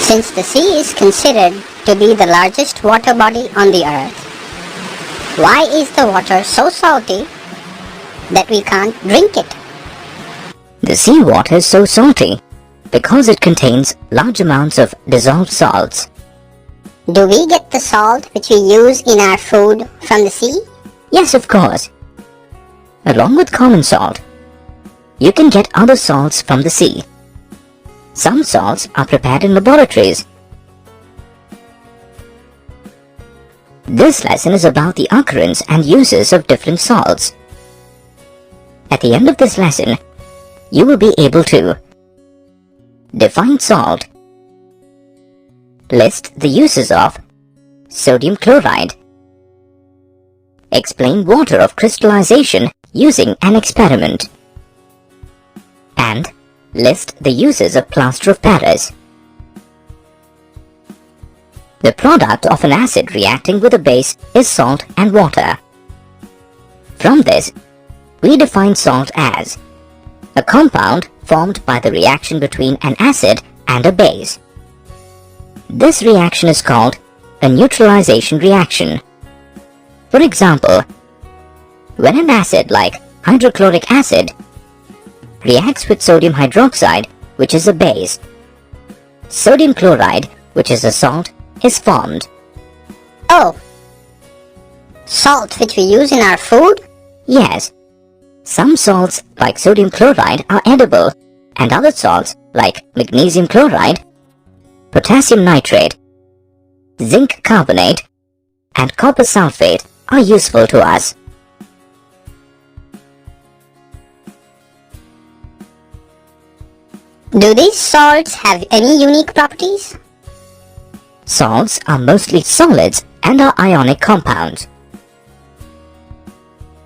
Since the sea is considered to be the largest water body on the earth, why is the water so salty that we can't drink it? The sea water is so salty because it contains large amounts of dissolved salts. Do we get the salt which we use in our food from the sea? Yes, of course. Along with common salt, you can get other salts from the sea. Some salts are prepared in laboratories. This lesson is about the occurrence and uses of different salts. At the end of this lesson, you will be able to define salt, list the uses of sodium chloride, explain water of crystallization using an experiment, and list the uses of plaster of Paris. The product of an acid reacting with a base is salt and water. From this, we define salt as a compound formed by the reaction between an acid and a base. This reaction is called a neutralization reaction. For example, when an acid like hydrochloric acid reacts with sodium hydroxide, which is a base, sodium chloride, which is a salt, is formed. Oh, salt which we use in our food? Yes. Some salts like sodium chloride are edible, and other salts like magnesium chloride, potassium nitrate, zinc carbonate, and copper sulphate are useful to us. Do these salts have any unique properties? Salts are mostly solids and are ionic compounds.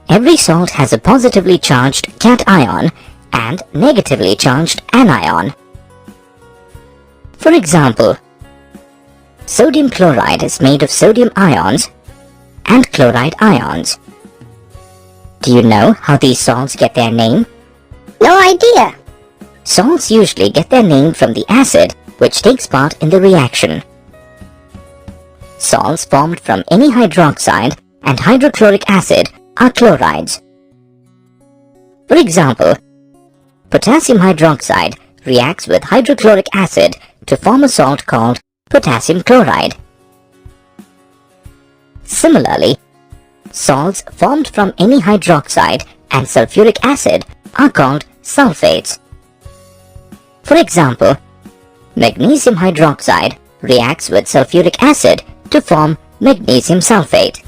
Every salt has a positively charged cation and negatively charged anion. For example, sodium chloride is made of sodium ions and chloride ions. Do you know how these salts get their name? No idea. Salts usually get their name from the acid which takes part in the reaction. Salts formed from any hydroxide and hydrochloric acid are chlorides. For example, potassium hydroxide reacts with hydrochloric acid to form a salt called potassium chloride. Similarly, salts formed from any hydroxide and sulfuric acid are called sulfates. For example, magnesium hydroxide reacts with sulfuric acid to form magnesium sulfate.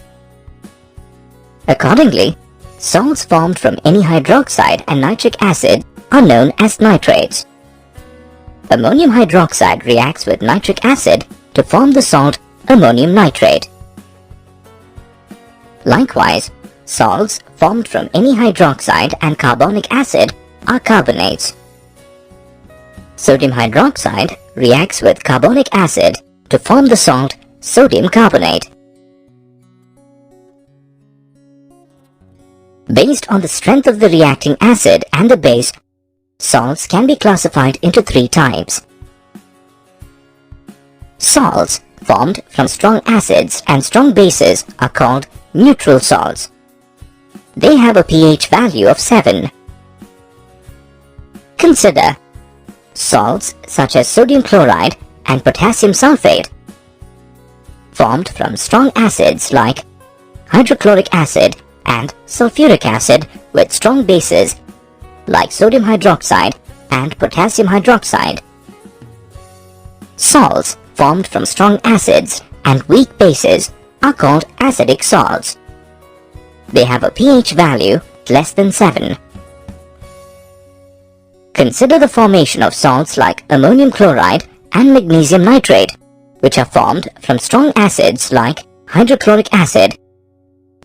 Accordingly, salts formed from any hydroxide and nitric acid are known as nitrates. Ammonium hydroxide reacts with nitric acid to form the salt ammonium nitrate. Likewise, salts formed from any hydroxide and carbonic acid are carbonates. Sodium hydroxide reacts with carbonic acid to form the salt sodium carbonate. Based on the strength of the reacting acid and the base, salts can be classified into three types. Salts formed from strong acids and strong bases are called neutral salts. They have a pH value of 7. Consider salts such as sodium chloride and potassium sulfate, formed from strong acids like hydrochloric acid and sulfuric acid with strong bases like sodium hydroxide and potassium hydroxide. Salts formed from strong acids and weak bases are called acidic salts. They have a pH value less than 7. Consider the formation of salts like ammonium chloride and magnesium nitrate, which are formed from strong acids like hydrochloric acid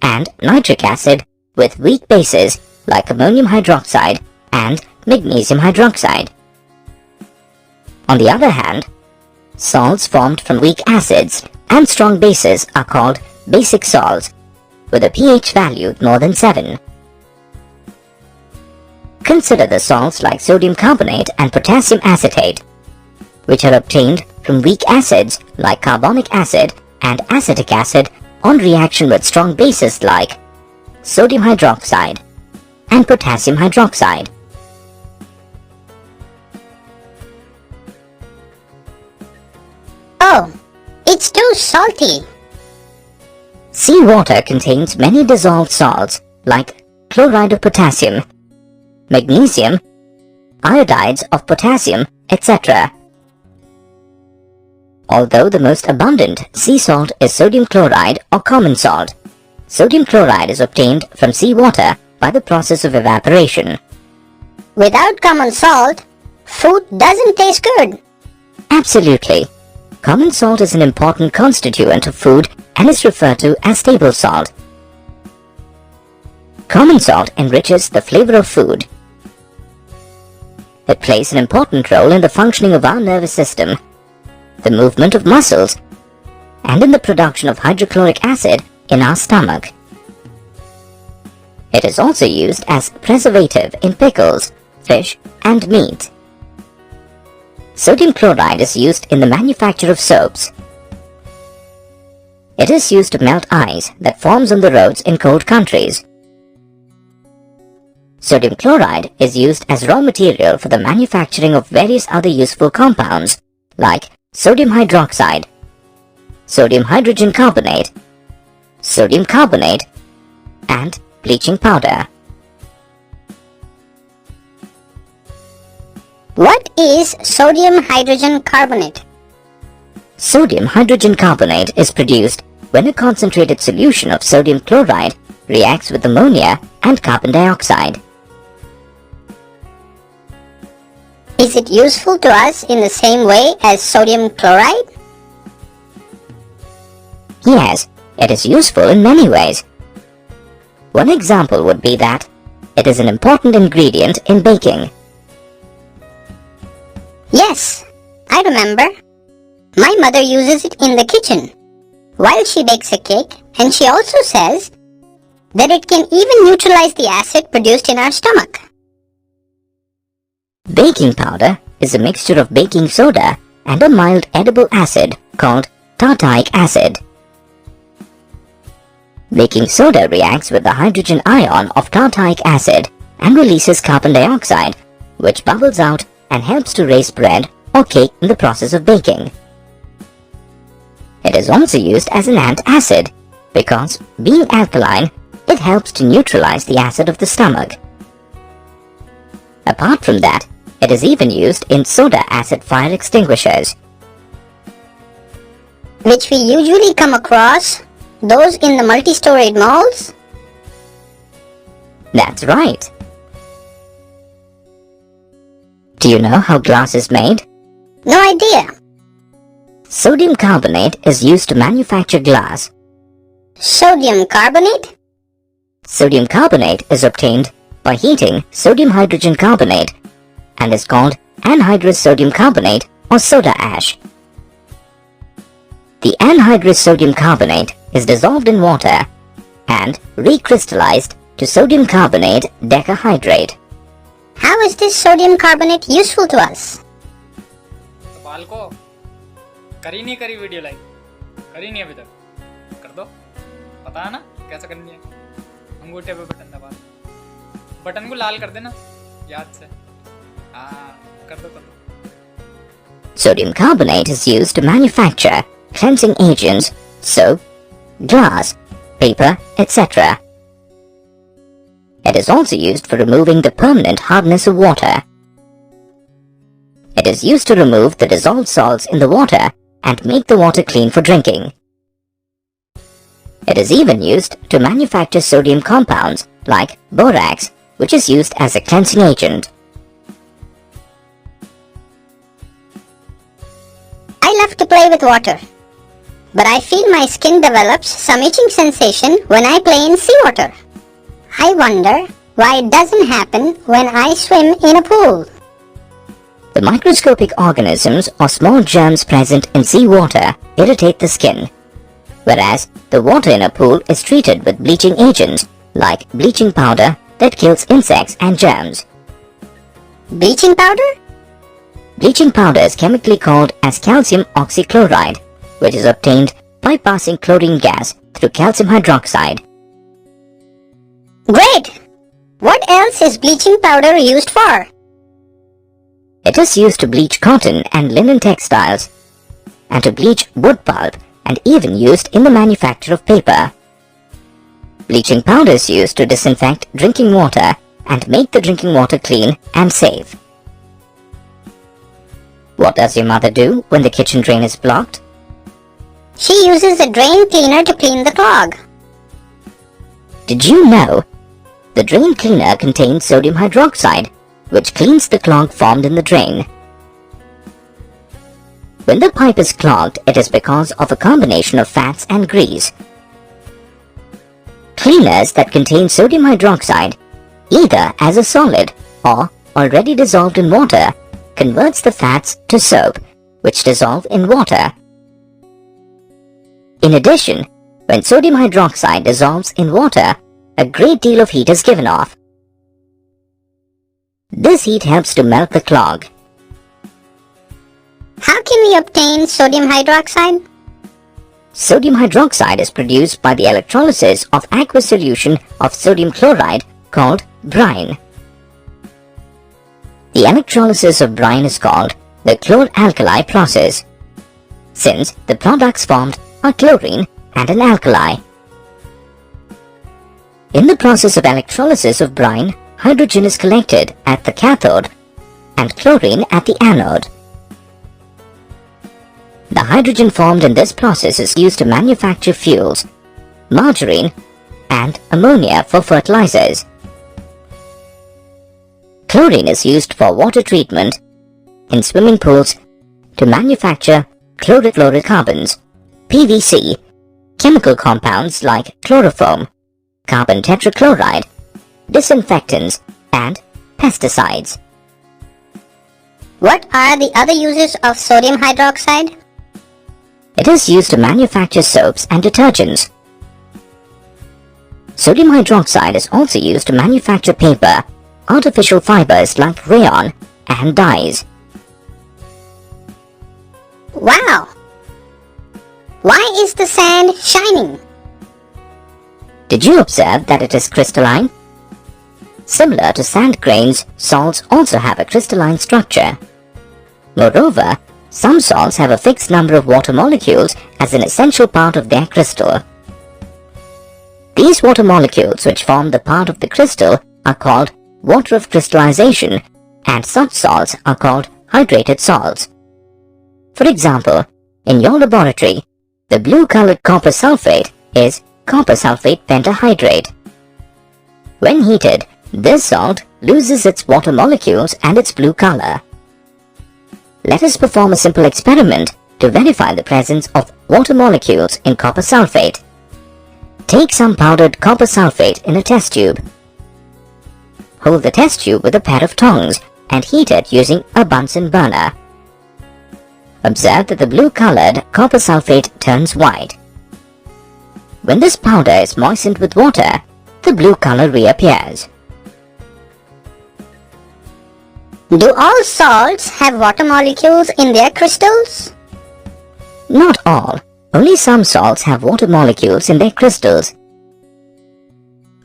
and nitric acid with weak bases like ammonium hydroxide and magnesium hydroxide. On the other hand, salts formed from weak acids and strong bases are called basic salts with a pH value more than 7. Consider the salts like sodium carbonate and potassium acetate, which are obtained from weak acids like carbonic acid and acetic acid on reaction with strong bases like sodium hydroxide and potassium hydroxide. Oh, it's too salty. Seawater contains many dissolved salts like chloride of potassium, magnesium, iodides of potassium, etc. Although the most abundant sea salt is sodium chloride or common salt, sodium chloride is obtained from seawater by the process of evaporation. Without common salt, food doesn't taste good. Absolutely. Common salt is an important constituent of food and is referred to as table salt. Common salt enriches the flavor of food. It plays an important role in the functioning of our nervous system, the movement of muscles, and in the production of hydrochloric acid in our stomach. It is also used as preservative in pickles, fish, and meat. Sodium chloride is used in the manufacture of soaps. It is used to melt ice that forms on the roads in cold countries. Sodium chloride is used as raw material for the manufacturing of various other useful compounds like sodium hydroxide, sodium hydrogen carbonate, sodium carbonate, and bleaching powder. What is sodium hydrogen carbonate? Sodium hydrogen carbonate is produced when a concentrated solution of sodium chloride reacts with ammonia and carbon dioxide. Is it useful to us in the same way as sodium chloride? Yes, it is useful in many ways. One example would be that it is an important ingredient in baking. Yes, I remember. My mother uses it in the kitchen while she bakes a cake, and she also says that it can even neutralize the acid produced in our stomach. Baking powder is a mixture of baking soda and a mild edible acid called tartaric acid. Baking soda reacts with the hydrogen ion of tartaric acid and releases carbon dioxide, which bubbles out and helps to raise bread or cake in the process of baking. It is also used as an antacid because, being alkaline, it helps to neutralize the acid of the stomach. Apart from that, it is even used in soda acid fire extinguishers, Which we usually come across, those in the multi-storied malls. That's right. Do you know how glass is made? No idea. Sodium carbonate is used to manufacture glass. Sodium carbonate? Sodium carbonate is obtained by heating sodium hydrogen carbonate and is called anhydrous sodium carbonate or soda ash. The anhydrous sodium carbonate is dissolved in water and recrystallized to sodium carbonate decahydrate. How is this sodium carbonate useful to us? तो बाल को करी नहीं करी video like करी नहीं अभी तक कर दो पता है ना कैसे करनी है अंगूठे पे बटन दबा दो बटन को लाल कर देना याद से हाँ कर दो Sodium carbonate is used to manufacture cleansing agents, soap, glass, paper, etc. It is also used for removing the permanent hardness of water. It is used to remove the dissolved salts in the water and make the water clean for drinking. It is even used to manufacture sodium compounds like borax, which is used as a cleansing agent. I love to play with water, but I feel my skin develops some itching sensation when I play in seawater. I wonder why it doesn't happen when I swim in a pool. The microscopic organisms or small germs present in seawater irritate the skin, whereas the water in a pool is treated with bleaching agents like bleaching powder that kills insects and germs. Bleaching powder? Bleaching powder is chemically called as calcium oxychloride, which is obtained by passing chlorine gas through calcium hydroxide. Great! What else is bleaching powder used for? It is used to bleach cotton and linen textiles, and to bleach wood pulp, and even used in the manufacture of paper. Bleaching powder is used to disinfect drinking water and make the drinking water clean and safe. What does your mother do when the kitchen drain is blocked? She uses a drain cleaner to clean the clog. Did you know the drain cleaner contains sodium hydroxide, which cleans the clog formed in the drain? When the pipe is clogged, it is because of a combination of fats and grease. Cleaners that contain sodium hydroxide, either as a solid or already dissolved in water, converts the fats to soap, which dissolve in water. In addition, when sodium hydroxide dissolves in water, a great deal of heat is given off. This heat helps to melt the clog. How can we obtain sodium hydroxide? Sodium hydroxide is produced by the electrolysis of aqueous solution of sodium chloride called brine. The electrolysis of brine is called the chlor-alkali process, since the products formed are chlorine and an alkali. In the process of electrolysis of brine, hydrogen is collected at the cathode and chlorine at the anode. The hydrogen formed in this process is used to manufacture fuels, margarine, and ammonia for fertilizers. Chlorine is used for water treatment in swimming pools to manufacture chlorofluorocarbons, PVC, chemical compounds like chloroform, carbon tetrachloride, disinfectants, and pesticides. What are the other uses of sodium hydroxide? It is used to manufacture soaps and detergents. Sodium hydroxide is also used to manufacture paper, artificial fibers like rayon, and dyes. Wow! Why is the sand shining? Did you observe that it is crystalline? Similar to sand grains, salts also have a crystalline structure. Moreover, some salts have a fixed number of water molecules as an essential part of their crystal. These water molecules, which form the part of the crystal, are called water of crystallization, and such salts are called hydrated salts. For example, in your laboratory, the blue-colored copper sulphate is copper sulphate pentahydrate. When heated, this salt loses its water molecules and its blue color. Let us perform a simple experiment to verify the presence of water molecules in copper sulphate. Take some powdered copper sulphate in a test tube. Hold the test tube with a pair of tongs and heat it using a Bunsen burner. Observe that the blue-colored copper sulphate turns white. When this powder is moistened with water, the blue color reappears. Do all salts have water molecules in their crystals? Not all. Only some salts have water molecules in their crystals.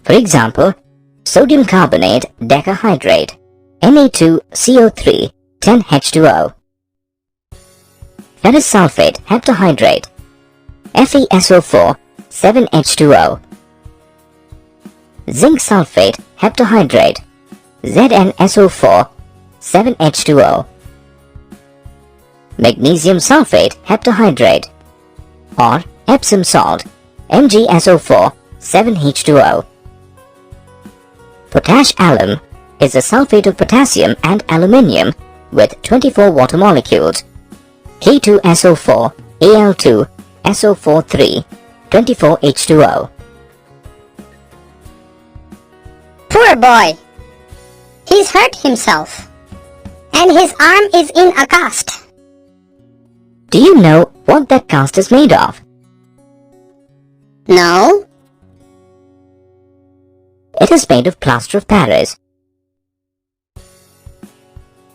For example, sodium carbonate decahydrate, Na2CO3 10H2O. Ferrous sulfate heptahydrate, FeSO4 7H2O. Zinc sulfate heptahydrate, ZnSO4 7H2O. Magnesium sulfate heptahydrate, or Epsom salt, MgSO4 7H2O. Potash alum is a sulfate of potassium and aluminium with 24 water molecules, K2SO4 Al2 SO43 24H2O. Poor boy! He's hurt himself, and his arm is in a cast. Do you know what that cast is made of? No? It is made of plaster of Paris.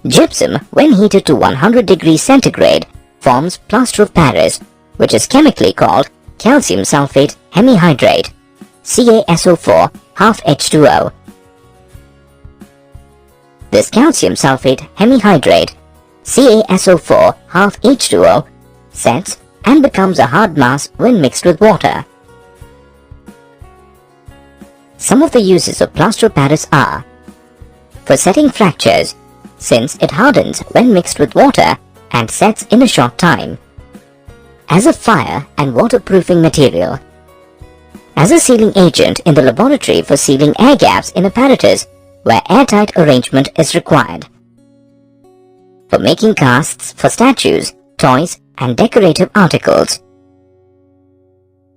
Gypsum, when heated to 100 degrees centigrade, forms plaster of Paris, which is chemically called calcium sulphate hemihydrate, CaSO4 half H2O. This calcium sulphate hemihydrate, CaSO4 half H2O, sets and becomes a hard mass when mixed with water. Some of the uses of plaster of Paris are: for setting fractures, since it hardens when mixed with water and sets in a short time; as a fire and waterproofing material; as a sealing agent in the laboratory for sealing air gaps in apparatus where airtight arrangement is required; for making casts for statues, toys and decorative articles;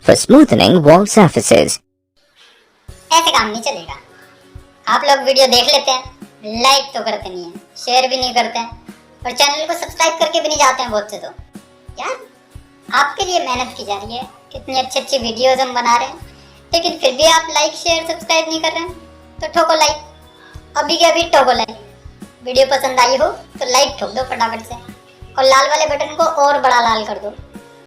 for smoothening wall surfaces. ऐसे काम नहीं चलेगा। आप लोग video देख लेते हैं, like तो करते नहीं है, शेयर भी नहीं करते हैं और चैनल को सब्सक्राइब करके भी नहीं जाते हैं बहुत से। तो यार आपके लिए मेहनत की जा रही है, कितनी अच्छी अच्छी वीडियोस हम बना रहे हैं, लेकिन फिर भी आप लाइक शेयर सब्सक्राइब नहीं कर रहे हैं। तो ठोको लाइक, अभी के अभी ठोको लाइक। वीडियो पसंद आई हो तो लाइक ठोक दो फटाफट से और लाल वाले बटन को और बड़ा लाल कर दो।